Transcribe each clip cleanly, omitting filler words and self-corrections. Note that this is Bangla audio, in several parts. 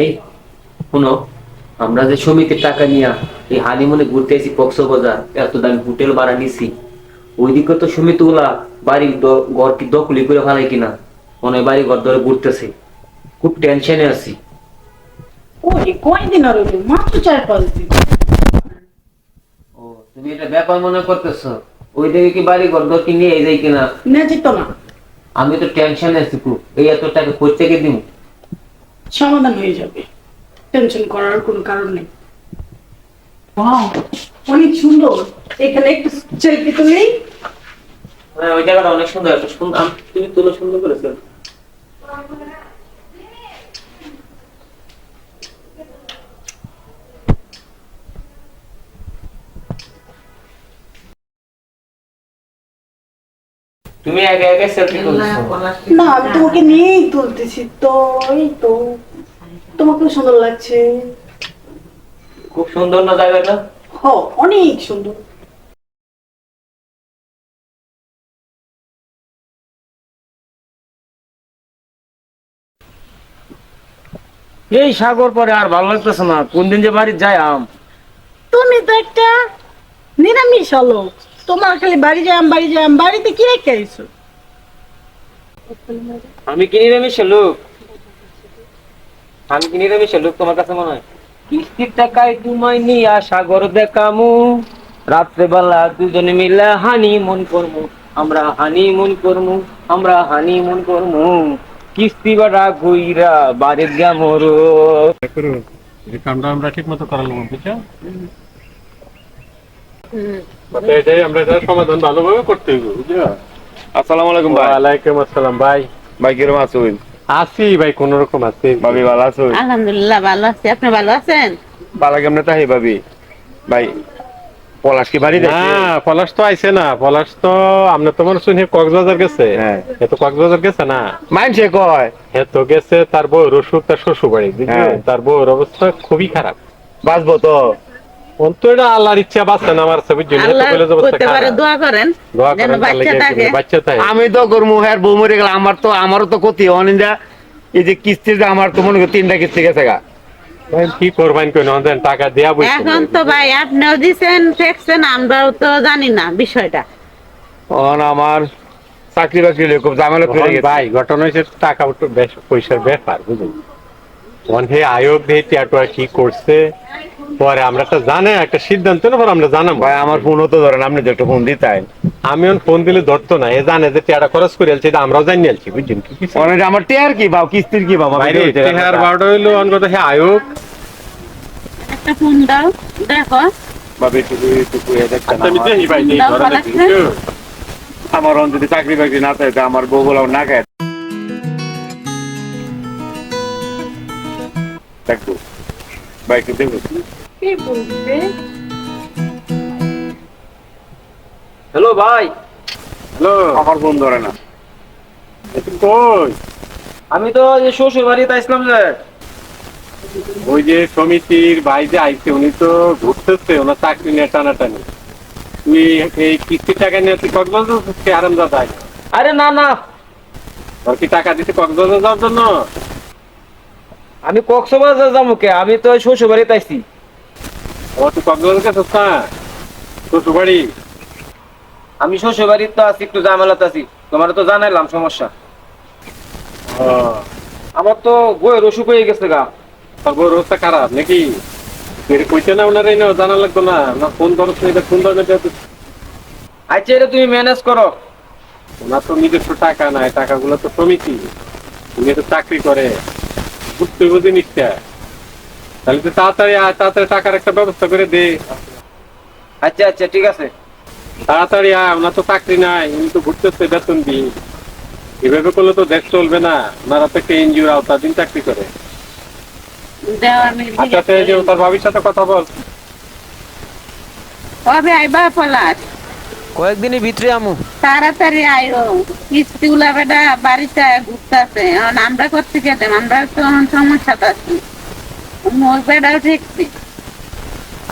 এই শুনো, আমরা যে সমিতির টাকা নিয়ে এই হানিমুনে ঘুরতে আসি কক্সবাজার, এত দামি হোটেল ভাড়া নিছি, ওইদিকে তো সমিতি গুলা বাড়ি ঘর কি দখলি করে ফেলাই কিনা, মনে হয় বাড়ি ঘর ধরে ঘুরতেছে। খুব টেনশনে আছি। কয়দিন আর হইলো? মাত্র 4-5 দিন। ও, তুমি এটা ব্যাপার মনে করতেছো? ওই দিকে কি বাড়ি ঘর দর কি নিয়ে যাই কিনা? না যেত না, আমি তো টেনশনে আছি খুব। এই এত টাকা কোথেকে দিব? সমাধান হয়ে যাবে, টেনশন করার কোনো কারণ নেই। ওয়াও, অনেক সুন্দর। এখানে একটু সেলফি তুলেই। হ্যাঁ, ওই জায়গাটা অনেক সুন্দর। একটা সুন্দর, তুমি তুলো সুন্দর করেছো। তুমি একা একা সেলফি তুলছো? না, আমি তোমাকে নিয়েই তুলতেছি তো। এই তো তোমাকেও সুন্দর লাগছে। খুব সুন্দর না জায়গাটা? হ, অনেক সুন্দর। এই সাগর পরে আর ভালো লাগতেছে না, কোন দিন যে বাড়ি যাই আম। তুমি তো একটা নিরামিষ লোক, তোমার খালি বাড়ি যাম বাড়িতে কি রেখে আইছো? আমি কি নিরামিষের লোক? আমি কি নিরামিষের লোক তোমার কাছে মনে হয়? কিস্তির টাকায় তোমায় নিয়া সাগর দেখামু, রাত্রে বেলা দুজনে মিলে হানিমুন করমু, আমরা হানিমুন করমু, আমরা হানিমুন করমু, কিস্তি বাড়া ঘুইরা বাড়ির গামরো। এই কামটা আমরা ঠিক মতো করালাম, বুঝছো? এটাই আমরা এটা সমাধান ভালোভাবে করতে হইব, বুঝছো? আসসালামু আলাইকুম ভাই। ওয়ালাইকুম আসসালাম ভাই। ভাই কিরকম আছেন? আছি ভাই, কোন রকম আছি। ভাবি ভালো আছেন? আলহামদুলিল্লাহ ভালো আছি, আপনি ভালো আছেন? ভালো কেমনে তাই ভাবি? ভাই পলাশ কি বাড়ি না, দেখছে? পলাশ তো আইছে না। পলাশ তো আমরা তো মনে শুনি কক্সবাজার গেছে। হ্যাঁ। এ তো কক্সবাজার গেছে না। মাইনছে কয় এ তো গেছে তার বউর অসুখ, তার শ্বশুর বাড়ি, বুঝলেন? হ্যাঁ। তার বউর অবস্থা খুবই খারাপ। বাঁচবো তো? ওন তো এটা আল্লাহর ইচ্ছা, বাঁচছে না আমার সবই জন্য। আল্লাহ বলে অবস্থা করতে পারে, খারাপ। দোয়া করেন দোয়া যেন করেন বাচ্চা থাকে। বাচ্চা থাকে। আমি তো করবো, হ্যাঁ বউ মরে গেল, আমারও তো ক্ষতি অনিন্দা। এই যে কিস্তি, আমার তো মনে করি 3টা কিস্তি গেছে গা। কি করবেন কোন টাকা দেয়া বই? এখন তো ভাই আপনিও দিছেন ঠেকছেন, আমরাও তো জানি না বিষয়টা। আমার চাকরি বাকরি খুব ঝামেলা করে গেছে ভাই ঘটনা হয়েছে, টাকা বেশ পয়সার ব্যাপার, বুঝলেন? হে আয়োগ দিয়ে টিয়াটুয়া কি করছে, পরে আমরা তো জানে একটা সিদ্ধান্ত নেবো, আমরা জানাবো। ভাই আমার ফোনও তো ধরেন, আপনি তো একটা ফোন দিতেন। আমি ফোন দিলে ধরতো না, এ জানে যে টিয়াটা খরচ করে আলছি, আমরাও জানি আলছি, বুঝছেন? অনেক আমার টেয়ার কি ভাব, কিস্তির কি ভাব? বারোটা হইলো অনগত হে আয়োগ। একটা ফোন দাও, দেখো। ভাবি টুকু টুকু দেখছেন আচ্ছা, আমি দেখি ভাই, দেখি, দাও, ধরে ভালো দেখি, আছে? বুঝছো? আমার যদি চাকরি বাকরি না থাকে, আমার বউ বলা না খায় দেখো ভাই, একটু দেখো। কি বলবে? হ্যালো ভাই। হ্যালো, আমার ফোন ধরে না। তুমি কই? আমি তো এই শ্বশুর বাড়িতে আসলাম যে। ওই যে সমিতির ভাই যে আইছে, উনি তো ঘুরতেছে, ওনার চাকরি নিয়ে টানাটানি। তুই এই কিস্তির টাকা নিয়ে তুই কক্সবাজার আরাম দাদাই? আরে না না, তোর কি টাকা দিতে কক্সবাজার যাওয়ার জন্য? আমি কক্সবাজার যাবো কে? আমি তো শ্বশুর বাড়িতে আইছি। ও তুই কক্সবাজার গেছিস না? শ্বশুর বাড়ি? আমি শ্বশুর বাড়িতে তো আছি, একটু ঝামেলাতে আছি, তোমার তো জানাইলাম সমস্যা। ও, আমার তো বইয়ের অসুখ হয়ে গেছে গা। তোর বউর অবস্থা খারাপ নাকি? তুই কইতে না ওনার এই না জানা লাগতো না? না ফোন করছ না, এটা কোন ধরনের? আচ্ছা, এটা তুমি ম্যানেজ করো। ওনার তো নিজস্ব টাকা নাই, টাকাগুলো তো সমিতি, উনি তো চাকরি করে, বুঝতে বুঝি নিচ্ছে। তাহলে তো তাড়াতাড়ি তাড়াতাড়ি টাকার একটা ব্যবস্থা করে দে। আচ্ছা আচ্ছা, ঠিক আছে। তাড়াতাড়ি আয়, ওনার তো চাকরি নাই, উনি তো ঘুরতেছে বেতন দিই। এভাবে করলে তো দেশ চলবে না। ওনারা তো একটা এনজিওর আওতাধীন চাকরি করে। দেও, আমি আচ্ছা, যে তার ভাবির সাথে কথা বল। কবে আইবা পলাশ? কয়েকদিনের ভিতরে আমু। তাড়াতাড়ি আইও, কিস্তি গুলা বেটা বাড়িতে ঘুরতেছে, এখন আমরা করতে গেলাম, আমরা তো এখন সমস্যা আছি, মোর বেটাও ঠিকছি।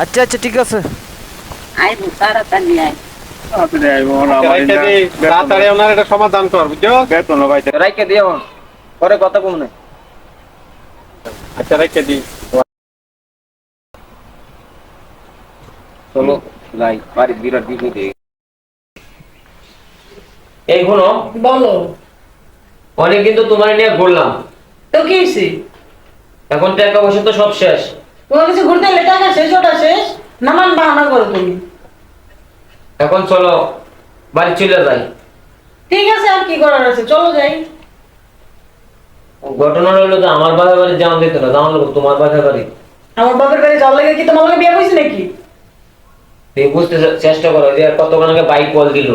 আচ্ছা আচ্ছা ঠিক আছে। আইবো তাড়াতাড়ি আই। তাড়াতাড়ি ওনার এটা সমাধান কর, বুঝছো? রাইকে দিও, পরে কথা কম না। আচ্ছা রেখে দিই। চলো যাই, বাড়ির বিরাট বিপদে। এই শোনো, বলো। অনেক কিন্তু তোমার নিয়ে ঘুরলাম, তো কি হয়েছে? এখন টাকা পয়সা তো সব শেষ। তোমার কাছে ঘুরতে এলে টাকা শেষ, ওটা শেষ না, মান বাহানা করো তুমি। এখন চলো বাড়ি চলে যাই। ঠিক আছে, আর কি করার আছে, চলো যাই। ঘটনা হলো যে আমার বাবার বাড়ি যাওয়া যেত না, যাওয়া লাগলো তোমার বাবার বাড়ি। আমার বাপের বাড়ি যাওয়ার লাগে কি তোমার লগে বিয়ে হয়েছে নাকি? তুমি বুঝতে চেষ্টা করো যে আর কতক্ষণ আগে বাইক কল দিল,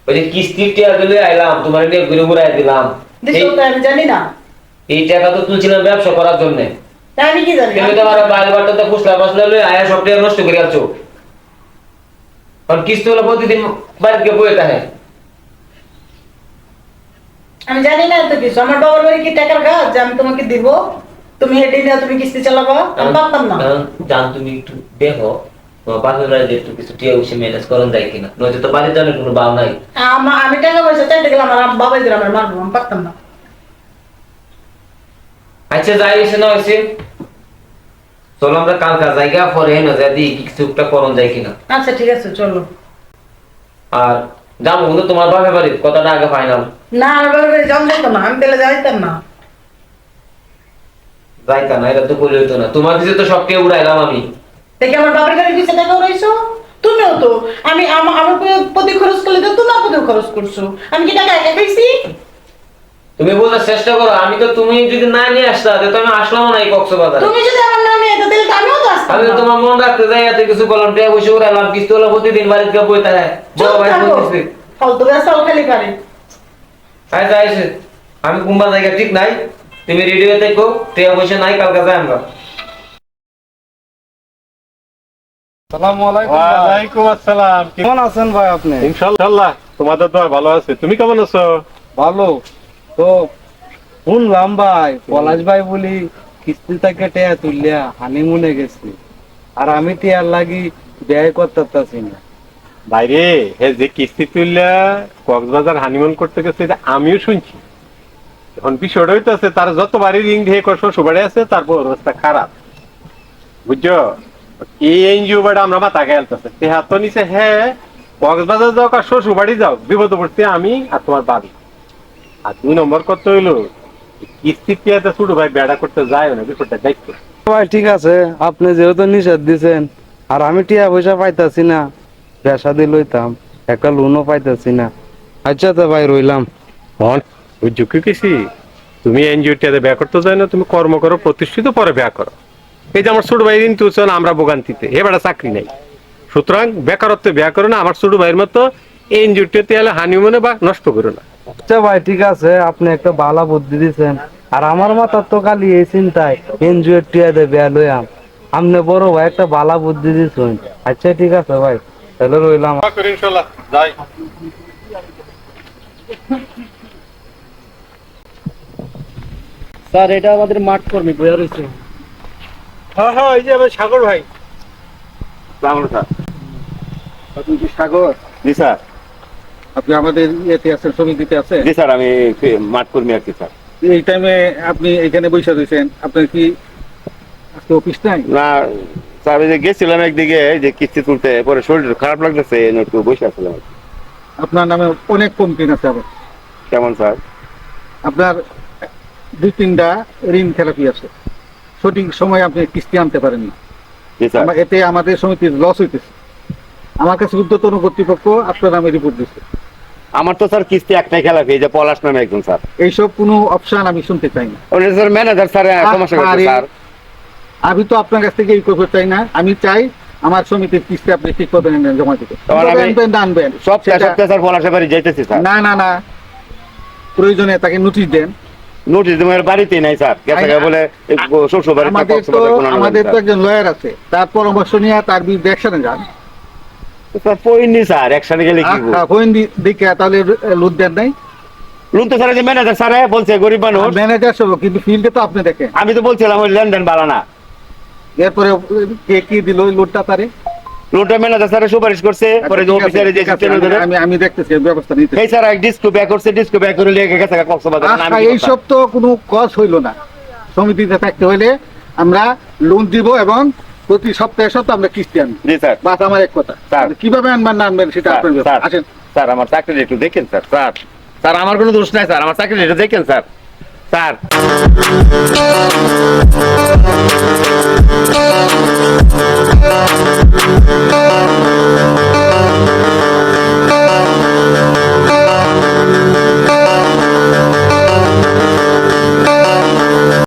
ওই যে কিস্তির টাকা দিলে আইলাম, তোমার নিয়ে ঘুরে ঘুরে দিলাম। দেশে তো আমি জানি না, এই টাকা তো তুলছিলাম ব্যবসা করার জন্য। তাই আমি কি জানি? তুমি তোমার বাইল বাটাতে ফুসলা ফাসলা লই আয়া সব টাকা নষ্ট করে আছো। কারণ কিস্তি হলো প্রতিদিন বাড়িতে বয়ে থাকে। আমি জানি না তো কিছু। আমার বাবার বাড়ি কি টাকার গাছ যে আমি তোমাকে দিব, তুমি হেঁটে নিয়ে তুমি কিস্তি চালাবা? আমি পারতাম না। জান তুমি একটু দেখো তোমার বাপের বাড়িতে একটু কিছু টিয়া উঠে ম্যানেজ করেন যায় কিনা, নয়তো তো বাড়িতে অনেক কোনো বাল নাই। আমি টাকা পয়সা চাইতে গেলাম, আমার বাবাই দিলাম, আমার মারবো, আমি পারতাম না। আচ্ছা যাই এসে না হয়েছে, চলো আমরা কালকা জায়গা পরে না যদি কিছু একটা করণ যায় কিনা। আচ্ছা ঠিক আছে, চলো। আর যাবো কিন্তু তোমার বাপের বাড়ির কথাটা আগে ফাইনাল। না, আমার বাবার বাড়ি জানতো না, আমি তাহলে যাইতাম না। যাইতা না, এটা তো করলে হইতো না, তোমার কিছু তো সবকে উড়াইলাম আমি। দেখি আমার বাবার বাড়ি পিছিয়ে টাকা উড়াইছো, তুমিও তো। আমি আমার প্রতি খরচ করলে তো তোমার প্রতিও খরচ করছো। আমি কি টাকা একা খাইছি? তুমি বোঝার চেষ্টা করো, আমি তো তুমি যদি না নিয়ে আসতা তো আমি আসলাম না এই কক্সবাজারে। তুমি যদি আমার না নিয়ে যেতে তাহলে তো আমিও তো আসতাম আমি তো না। তোমার মন রাখতে যাই এত কিছু করলাম, টাকা পয়সা উড়াইলাম, কিস্তি হলো প্রতিদিন বাড়িতে বই থাকে বড় চুপ ভাই থাকো, বলতেছে। ফালতু বেসাল খালি পারে। আয় যাইছে, আমি কুম্বা জায়গা ঠিক নাই, তুমি রেডি হয়ে থাকো, টাকা পয়সা নাই, কালকে যাই আমরা। ওয়ালাইকুম আসসালাম। কেমন আছেন ভাই আপনি? ইনশাআল্লাহ তোমাদের দোয়া ভালো আছে। তুমি কেমন আছো? ভালো তো। শুনলাম ভাই, পলাশ ভাই বলি কিস্তি থেকে টেয়া তুললিয়া হানিমুনে গেছি, আর আমি টিয়ার লাগি ব্যয় করতে না। বাইরে হে যে কিস্তি তুললা কক্সবাজার হানিমুন করতে গেছে, এটা আমিও শুনছি। এখন বিষয়টা হইতেছে তার যত বাড়ি রিং দিয়ে শ্বশুর বাড়ি আছে, তারপর অবস্থা খারাপ, বুঝছো? এই এনজিও বাড়ি আমরা মাথা খেলতেছে তেহাত তো নিচে। হ্যাঁ, কক্সবাজার যাও আর শ্বশুর বাড়ি যাও, বিপদ পড়ছে আমি আর তোমার বাড়ি। আর 2 নম্বর করতে হইলো কিস্তি টিয়াতে ছোট ভাই বেড়া করতে যায় না, বিষয়টা দায়িত্ব। ভাই ঠিক আছে, আপনি যেহেতু নিষেধ দিছেন, আর আমি টিয়া পয়সা পাইতাছি না, পেশা দিয়ে লইতাম, একটা লোনও পাইতাছি না। আচ্ছা তো ভাই রইলাম। বুঝছো কি কেছি, তুমি এনজিও টিয়াতে ব্যয় করতে যায় না, তুমি কর্ম করো, প্রতিষ্ঠিত, পরে ব্যয় করো। এই যে আমার ছোট ভাই ঋণ তুলছেন, আমরা ভোগান্তিতে, এ বেড়া চাকরি নাই, সুতরাং বেকারত্বে ব্যয় করো না। আমার ছোট ভাইয়ের মতো এনজিও টিয়াতে এলে হানিমুনে বা নষ্ট করো না। আচ্ছা ভাই ঠিক আছে, আপনি একটা ভালো বুদ্ধি দিছেন, আর আমার মাথার তো খালি এই চিন্তায় এনজিও টিয়া দেবে লইয়াম। আপনি বড় ভাই একটা ভালো বুদ্ধি দিছেন। আচ্ছা ঠিক আছে ভাই, তাহলে রইলাম। ইনশাআল্লাহ যাই। স্যার এটা আমাদের মাঠ কর্মী বইয়া রয়েছে। হ্যাঁ হ্যাঁ, এই যে আমার সাগর ভাই। আপনি কি সাগর? জি স্যার। আপনি আমাদের ইয়েতে আছেন, সমিতিতে আছেন? জি স্যার, আমি মাঠ কর্মী আর কি স্যার। এই টাইমে আপনি এখানে বসে রয়েছেন, আপনার কি আজকে অফিস নাই? না স্যার, ওই যে গেছিলাম একদিকে যে কিস্তি তুলতে, পরে শরীর খারাপ লাগতেছে, একটু বসে আসছিলাম। আপনার নামে অনেক কমপ্লেন আছে আবার। কেমন স্যার? আপনার 2-3টা ঋণ থেরাপি আছে, সঠিক সময় আপনি কিস্তি আনতে পারেননি। জি স্যার। এতে আমাদের সমিতির লস হইতেছে। আমার কাছে ঊর্ধ্বতন কর্তৃপক্ষ আপনার নামে রিপোর্ট দিচ্ছে। আমার তো স্যার কিস্তি একটাই খেলাফি, এই যে পলাশ নামে একজন স্যার। এইসব কোনো অপশন আমি শুনতে চাই না। উনি স্যার ম্যানেজার স্যার, সমস্যা করছে স্যার। আমি তো আপনার কাছ থেকে এই করতে চাই না। আমি চাই আমার সমিতির কিস্তি আপনি ঠিক করে জমা দিতে। আনবেন সপ্তাহে স্যার পলাশের বাড়ি যাইতেছি স্যার। না না না, প্রয়োজনে তাকে নোটিশ দেন। নোটিশ দেওয়ার বাড়িতেই নাই স্যার, গেছে বলে শ্বশুর বাড়ি। আমাদের তো একজন লয়ার আছে, তার পরামর্শ নিয়ে তার বিরুদ্ধে অ্যাকশনে যান। স্যার পইনি স্যার একসাথে গেলে কি হবো? হইন দিকে তাহলে লুট দেন নাই লোন তো স্যার যে ম্যানেজার স্যার বলছে গরিব মানুষ, ম্যানেজার সব, কিন্তু ফিল্ডে তো আপনি দেখেন। আমি তো বলছিলাম ওই লেনদেন ভালো না। এরপরে কে কি দিল ওই লুটটা পারে? লোনটা ম্যানেজার স্যার সুপারিশ করছে, পরে যে ঠিক আছে, অফিসারে যে ঠিক আছে, সিস্টেম ধরে আমি দেখতেছি ব্যবস্থা নিতে। এই স্যার ডিস্কো ব্যাক করছে, ডিস্কো ব্যাক করে লিয়ে গেছে কক্সবাজার। এইসব তো কোনো কজ হইল না। সমিতিতে থাকতে হইলে আমরা লোন দিব এবং প্রতি সপ্তাহে আমরা কিস্তি আনবো। জি স্যার। বাস আমার এক কথা। স্যার। কিভাবে আনবেন না আনবেন সেটা আপনার ব্যাপার। স্যার, আসেন। স্যার আমার চাকরি একটু দেখেন স্যার। স্যার স্যার আমার কোনো দোষ নাই স্যার, আমার চাকরি একটু দেখেন স্যার। স্যার